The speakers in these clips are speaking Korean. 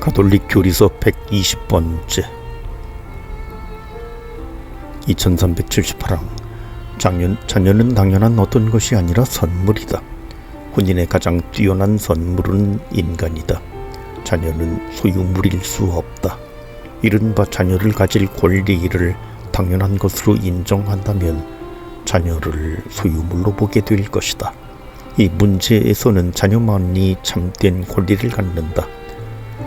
가톨릭 교리서 120번째 2378항 자녀는 당연한 어떤 것이 아니라 선물이다. 혼인의 가장 뛰어난 선물은 인간이다. 자녀는 소유물일 수 없다. 이른바 자녀를 가질 권리를 당연한 것으로 인정한다면 자녀를 소유물로 보게 될 것이다. 이 문제에서는 자녀만이 참된 권리를 갖는다.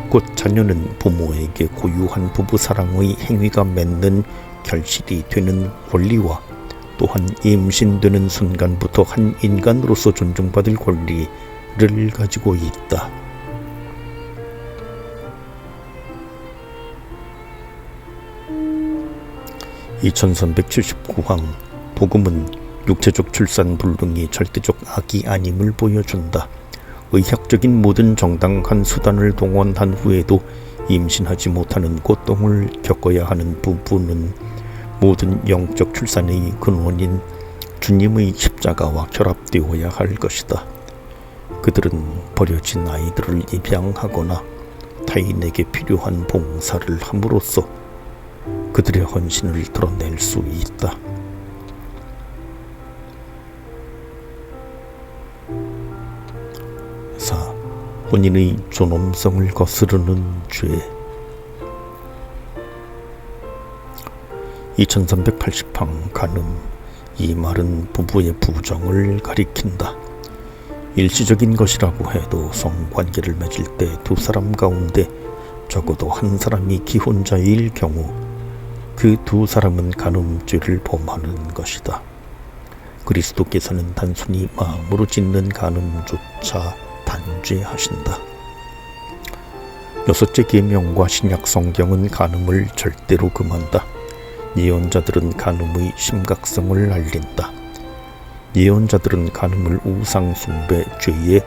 곧 자녀는 부모에게 고유한 부부사랑의 행위가 맺는 결실이 되는 권리와 또한 임신되는 순간부터 한 인간으로서 존중받을 권리를 가지고 있다. (2379항) 복음은 육체적 출산 불능이 절대적 악이 아님을 보여준다. 의학적인 모든 정당한 수단을 동원한 후에도 임신하지 못하는 고통을 겪어야 하는 부부는 모든 영적 출산의 근원인 주님의 십자가와 결합되어야 할 것이다. 그들은 버려진 아이들을 입양하거나 타인에게 필요한 봉사를 함으로써 그들의 헌신을 드러낼 수 있다. 4. 혼인의 존엄성을 거스르는 죄. 2380항 간음. 이 말은 부부의 부정을 가리킨다. 일시적인 것이라고 해도 성관계를 맺을 때 두 사람 가운데 적어도 한 사람이 기혼자일 경우 그 두 사람은 간음죄를 범하는 것이다. 그리스도께서는 단순히 마음으로 짓는 간음조차 단죄하신다. 여섯째 계명과 신약 성경은 간음을 절대로 금한다. 예언자들은 간음의 심각성을 알린다. 예언자들은 간음을 우상숭배 죄의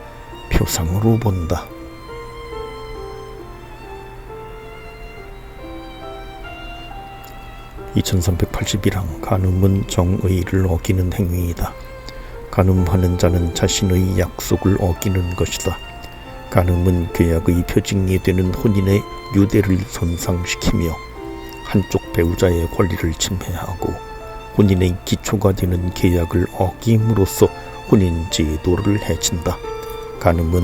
표상으로 본다. (2381항) 간음은 정의를 어기는 행위이다. 간음하는 자는 자신의 약속을 어기는 것이다. 간음은 계약의 표징이 되는 혼인의 유대를 손상시키며 한쪽 배우자의 권리를 침해하고 혼인의 기초가 되는 계약을 어김으로써 혼인 제도를 해친다. 간음은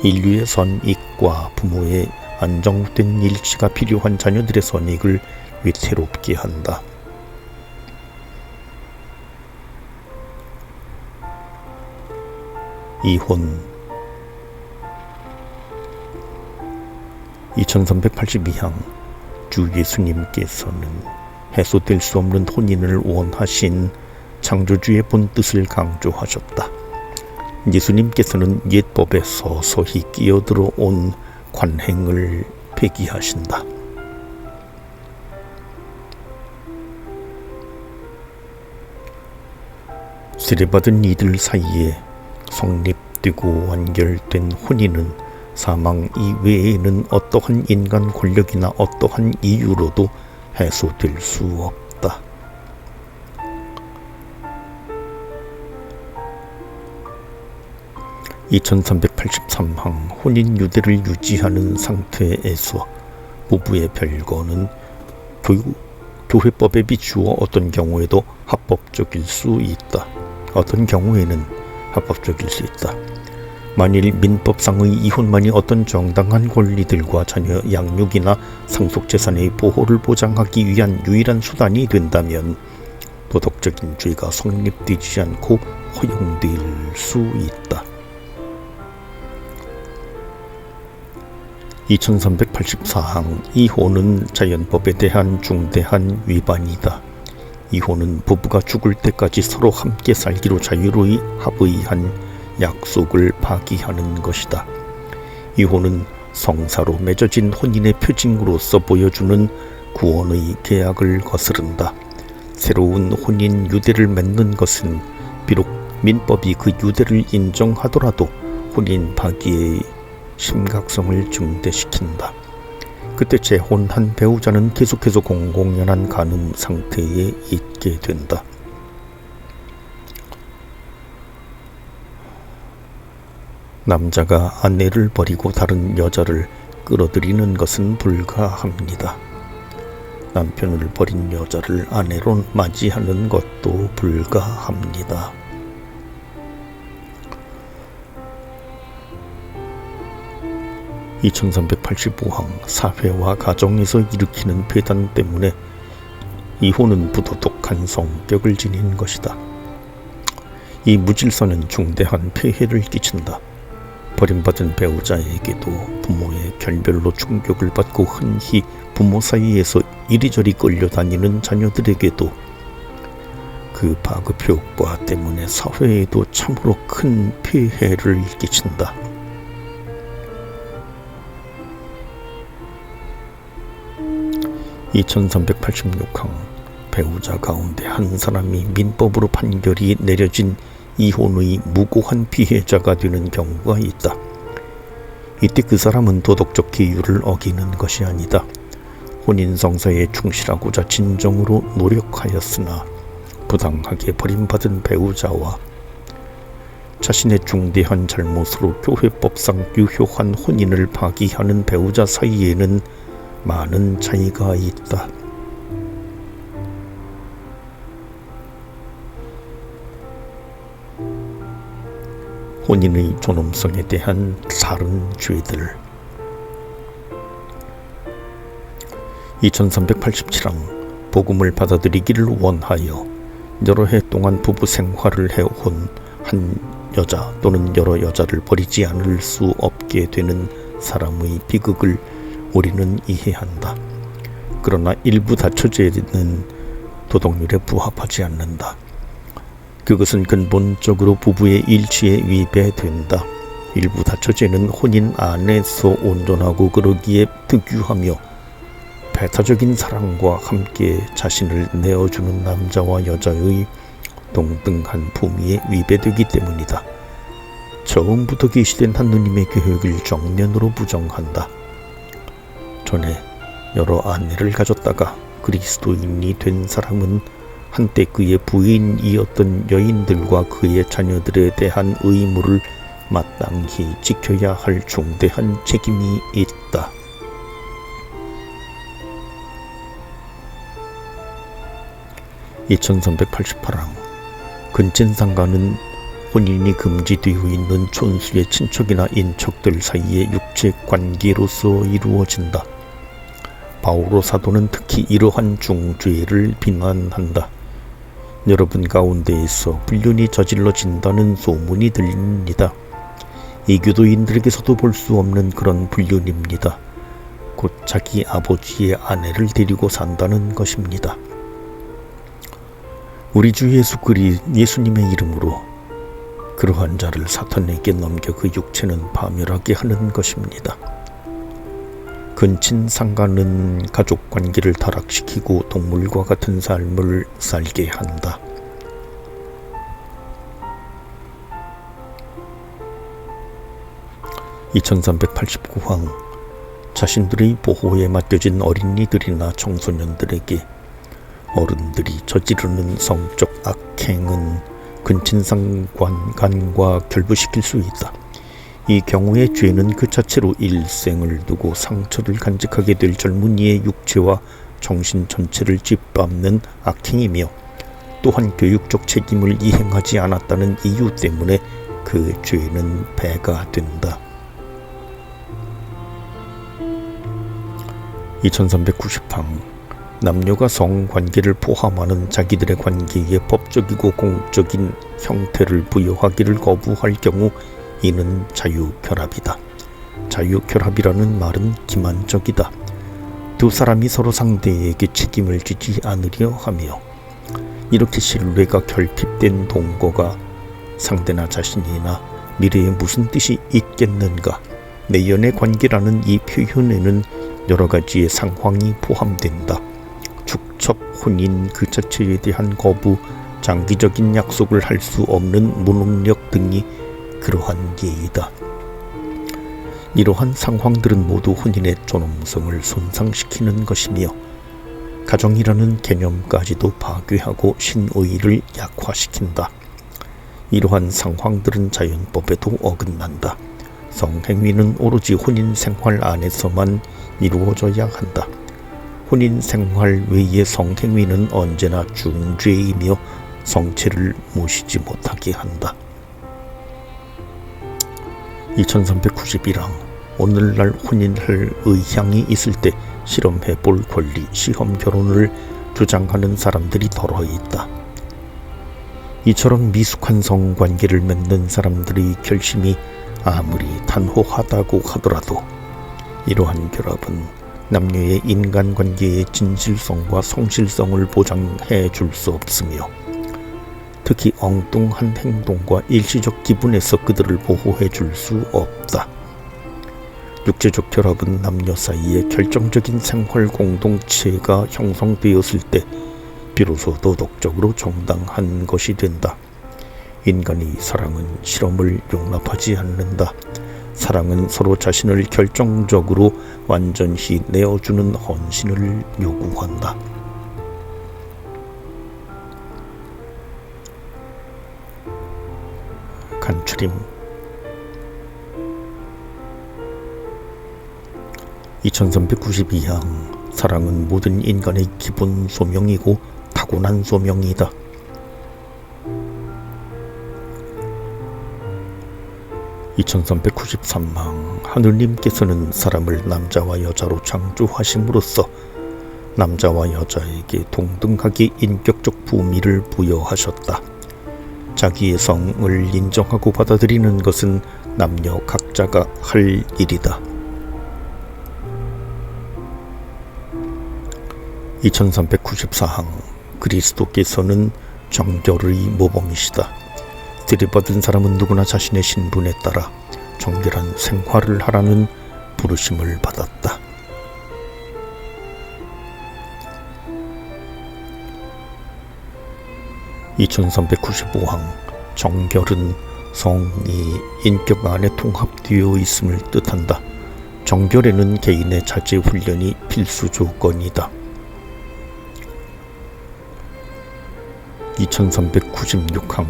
인류의 선익과 부모의 안정된 일치가 필요한 자녀들의 선익을 위태롭게 한다. 이혼. 2382항 주 예수님께서는 해소될 수 없는 혼인을 원하신 창조주의 본뜻을 강조하셨다. 예수님께서는 옛법에 서서히 끼어들어 온 관행을 폐기하신다. 세례받은 이들 사이에 성립되고 완결된 혼인은 사망 이외에는 어떠한 인간 권력이나 어떠한 이유로도 해소될 수 없다. (2383항) 혼인 유대를 유지하는 상태에서 부부의 별거는 교회법에 비추어 어떤 경우에도 합법적일 수 있다. 어떤 경우에는 합법적일 수 있다. 만일 민법상의 이혼만이 어떤 정당한 권리들과 자녀 양육이나 상속재산의 보호를 보장하기 위한 유일한 수단이 된다면 도덕적인 죄가 성립되지 않고 허용될 수 있다. 2384항 이혼은 자연법에 대한 중대한 위반이다. 이혼은 부부가 죽을 때까지 서로 함께 살기로 자유로이 합의한 약속을 파기하는 것이다. 이혼은 성사로 맺어진 혼인의 표징으로서 보여주는 구원의 계약을 거스른다. 새로운 혼인 유대를 맺는 것은 비록 민법이 그 유대를 인정하더라도 혼인 파기의 심각성을 증대시킨다. 그때 재혼한 배우자는 계속해서 공공연한 간음 상태에 있게 된다. 남자가 아내를 버리고 다른 여자를 끌어들이는 것은 불가합니다. 남편을 버린 여자를 아내로 맞이하는 것도 불가합니다. (2385항) 사회와 가정에서 일으키는 배단 때문에 이혼은 부도덕한 성격을 지닌 것이다. 이 무질서는 중대한 폐해를 끼친다. 버림받은 배우자에게도 부모의 결별로 충격을 받고 흔히 부모 사이에서 이리저리 끌려다니는 자녀들에게도 그 파급 효과 때문에 사회에도 참으로 큰 폐해를 끼친다. (2386항) 배우자 가운데 한 사람이 민법으로 판결이 내려진 이혼의 무고한 피해자가 되는 경우가 있다. 이때 그 사람은 도덕적 기율을 어기는 것이 아니다. 혼인 성사에 충실하고자 진정으로 노력하였으나 부당하게 버림받은 배우자와 자신의 중대한 잘못으로 교회법상 유효한 혼인을 파기하는 배우자 사이에는 많은 차이가 있다. 혼인의 존엄성에 대한 다른 죄들. 2387항 복음을 받아들이기를 원하여 여러 해 동안 부부 생활을 해온 한 여자 또는 여러 여자를 버리지 않을 수 없게 되는 사람의 비극을 우리는 이해한다. 그러나 일부 다처제는 도덕률에 부합하지 않는다. 그것은 근본적으로 부부의 일치에 위배된다. 일부 다처제는 혼인 안에서 온전하고 그러기에 특유하며 배타적인 사랑과 함께 자신을 내어주는 남자와 여자의 동등한 품위에 위배되기 때문이다. 처음부터 계시된 하느님의 계획을 정면으로 부정한다. 전에 여러 아내를 가졌다가 그리스도인이 된 사람은 한때 그의 부인이었던 여인들과 그의 자녀들에 대한 의무를 마땅히 지켜야 할 중대한 책임이 있다. (2388항) 근친상간은 혼인이 금지되어 있는 촌수의 친척이나 인척들 사이의 육체 관계로서 이루어진다. 바오로 사도는 특히 이러한 중죄를 비난한다. 여러분 가운데에서 불륜이 저질러진다는 소문이 들립니다. 이교도인들에게서도 볼 수 없는 그런 불륜입니다. 곧 자기 아버지의 아내를 데리고 산다는 것입니다. 우리 주 예수님의 이름으로 그러한 자를 사탄에게 넘겨 그 육체는 파멸하게 하는 것입니다. 근친상간은 가족관계를 타락시키고 동물과 같은 삶을 살게 한다. (2389항) 자신들의 보호에 맡겨진 어린이들이나 청소년들에게 어른들이 저지르는 성적 악행은 근친상간과 결부시킬 수 있다. 이 경우의 죄는 그 자체로 일생을 두고 상처를 간직하게 될 젊은이의 육체와 정신 전체를 짓밟는 악행이며 또한 교육적 책임을 이행하지 않았다는 이유 때문에 그 죄는 배가 된다. 2390항 남녀가 성관계를 포함하는 자기들의 관계에 법적이고 공적인 형태를 부여하기를 거부할 경우 이는 자유결합이다. 자유결합이라는 말은 기만적이다. 두 사람이 서로 상대에게 책임을 지지 않으려 하며 이렇게 신뢰가 결핍된 동거가 상대나 자신이나 미래에 무슨 뜻이 있겠는가. 내연의 관계라는 이 표현에는 여러 가지의 상황이 포함된다. 축척, 혼인 그 자체에 대한 거부, 장기적인 약속을 할 수 없는 무능력 등이 그러한 예이다. 이러한 상황들은 모두 혼인의 존엄성을 손상시키는 것이며 가정이라는 개념까지도 파괴하고 신의를 약화시킨다. 이러한 상황들은 자연법에도 어긋난다. 성행위는 오로지 혼인 생활 안에서만 이루어져야 한다. 혼인 생활 외의 성행위는 언제나 중죄이며 성체를 모시지 못하게 한다. 2391항 오늘날 혼인할 의향이 있을 때 실험해 볼 권리, 시험 결혼을 주장하는 사람들이 더러 있다. 이처럼 미숙한 성관계를 맺는 사람들의 결심이 아무리 단호하다고 하더라도 이러한 결합은 남녀의 인간관계의 진실성과 성실성을 보장해 줄 수 없으며 특히 엉뚱한 행동과 일시적 기분에서 그들을 보호해 줄 수 없다. 육체적 결합은 남녀 사이에 결정적인 생활 공동체가 형성되었을 때 비로소 도덕적으로 정당한 것이 된다. 인간의 사랑은 실험을 용납하지 않는다. 사랑은 서로 자신을 결정적으로 완전히 내어주는 헌신을 요구한다. 간추림 2392항 사랑은 모든 인간의 기본 소명이고 타고난 소명이다. 2393항 하느님께서는 사람을 남자와 여자로 창조하심으로써 남자와 여자에게 동등하게 인격적 부미를 부여하셨다. 자기의 성을 인정하고 받아들이는 것은 남녀 각자가 할 일이다. 2394항 그리스도께서는 정결의 모범이시다. 들이받은 사람은 누구나 자신의 신분에 따라 정결한 생활을 하라는 부르심을 받았다. 2395항 정결은 성이 인격 안에 통합되어 있음을 뜻한다. 정결에는 개인의 자제 훈련이 필수 조건이다. 2396항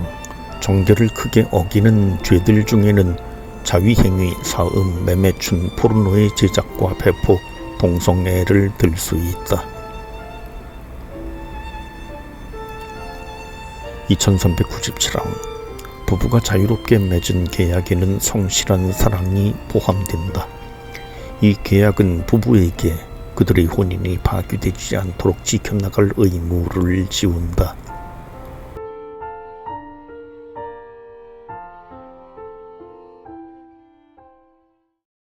정결을 크게 어기는 죄들 중에는 자위행위, 사음, 매매춘, 포르노의 제작과 배포, 동성애를 들 수 있다. 2397항 부부가 자유롭게 맺은 계약에는 성실한 사랑이 포함된다. 이 계약은 부부에게 그들의 혼인이 파괴되지 않도록 지켜나갈 의무를 지운다.